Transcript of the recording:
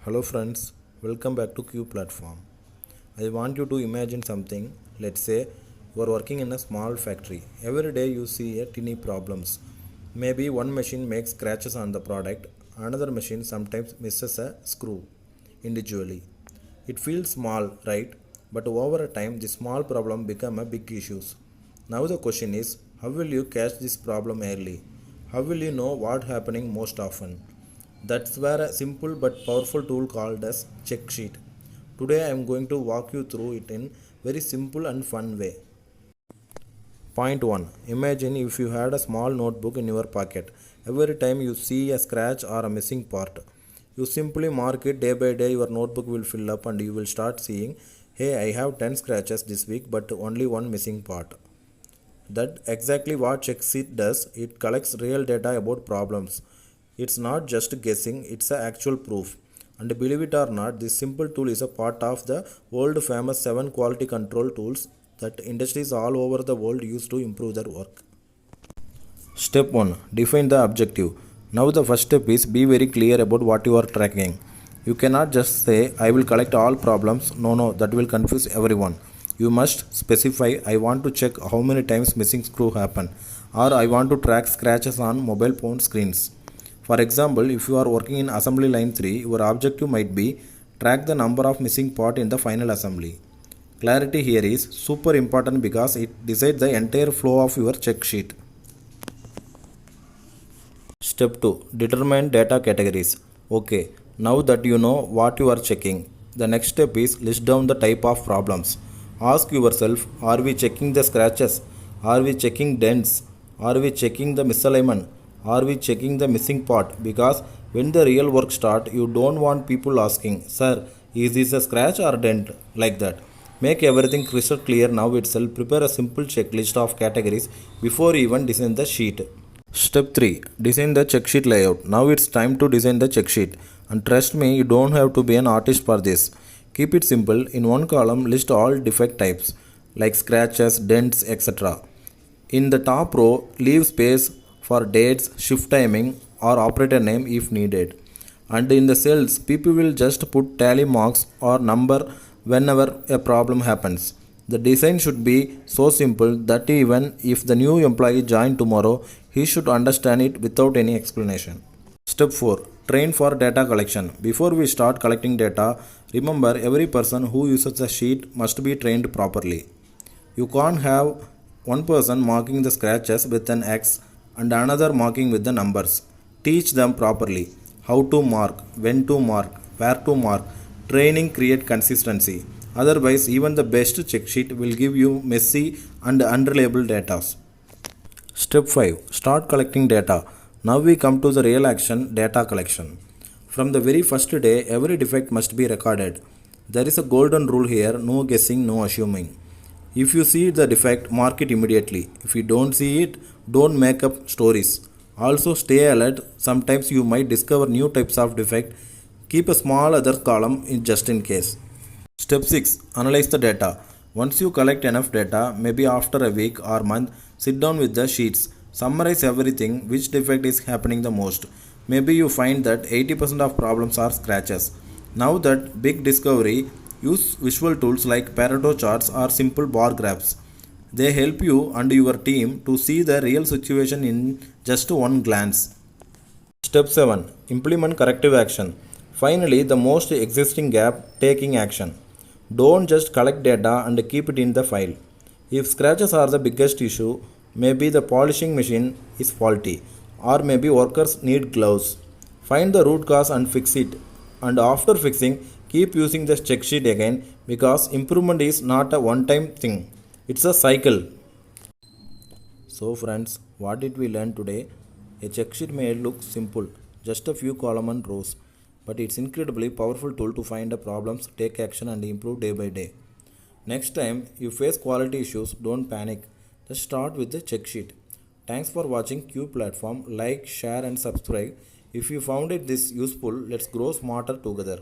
Hello friends, welcome back to Q platform. I want you to imagine something. Let's say you are working in a small factory. Every day you see a tiny problems. Maybe one machine makes scratches on the product, another machine sometimes misses a screw individually. It feels small, right? But over a time this small problem become a big issues. Now the question is, how will you catch this problem early? How will you know what happening most often? That's where a simple but powerful tool called as Checksheet. Today I am going to walk you through it in very simple and fun way. Point 1. Imagine if you had a small notebook in your pocket. Every time you see a scratch or a missing part, you simply mark it day by day. Your notebook will fill up and you will start seeing, hey, I have 10 scratches this week but only one missing part. That exactly what Checksheet does. It collects real data about problems. It's not just guessing, it's a actual proof. And believe it or not, this simple tool is a part of the world famous 7 quality control tools that industries all over the world use to improve their work. Step 1. Define the objective. Now the first step is be very clear about what you are tracking. You cannot just say I will collect all problems. No, that will confuse everyone. You must specify I want to check how many times missing screw happen, or I want to track scratches on mobile phone screens. For example, if you are working in assembly line 3, your objective might be track the number of missing part in the final assembly. Clarity here is super important because it decides the entire flow of your check sheet. Step 2. Determine data categories. Okay, now that you know what you are checking, the next step is list down the type of problems. Ask yourself, are we checking the scratches? Are we checking dents? Are we checking the misalignment? Are we checking the missing part? Because when the real work starts, you don't want people asking, sir, is this a scratch or dent? Like that. Make everything crystal clear now itself. Prepare a simple checklist of categories before you even design the sheet. Step 3. Design the check sheet layout. Now it's time to design the check sheet. And trust me, you don't have to be an artist for this. Keep it simple. In one column, list all defect types like scratches, dents, etc. In the top row, leave space for dates, shift timing, or operator name if needed. And in the cells, people will just put tally marks or number whenever a problem happens. The design should be so simple that even if the new employee joins tomorrow, he should understand it without any explanation. Step 4. Train for data collection. Before we start collecting data, remember every person who uses the sheet must be trained properly. You can't have one person marking the scratches with an X and another marking with the numbers. Teach them properly how to mark, when to mark, where to mark. Training create consistency. Otherwise, even the best check sheet will give you messy and unreliable data. Step 5. Start collecting data. Now we come to the real action, data collection. From the very first day, every defect must be recorded. There is a golden rule here, no guessing, no assuming. If you see the defect, mark it immediately. If you don't see it, don't make up stories. Also stay alert, sometimes you might discover new types of defect. Keep a small other column just in case. Step 6. Analyze the data. Once you collect enough data, maybe after a week or month, sit down with the sheets. Summarize everything, which defect is happening the most. Maybe you find that 80% of problems are scratches. Now that big discovery, use visual tools like Pareto charts or simple bar graphs. They help you and your team to see the real situation in just one glance. Step 7. Implement corrective action. Finally, the most existing gap, taking action. Don't just collect data and keep it in the file. If scratches are the biggest issue, maybe the polishing machine is faulty, or maybe workers need gloves. Find the root cause and fix it. And after fixing, keep using the check sheet again because improvement is not a one-time thing. It's a cycle. So friends, what did we learn today? A check sheet may look simple, just a few columns and rows, but it's incredibly powerful tool to find the problems, take action and improve day by day. Next time you face quality issues, don't panic. Just start with the check sheet. Thanks for watching Q platform. Like, share and subscribe. If you found it this useful, let's grow smarter together.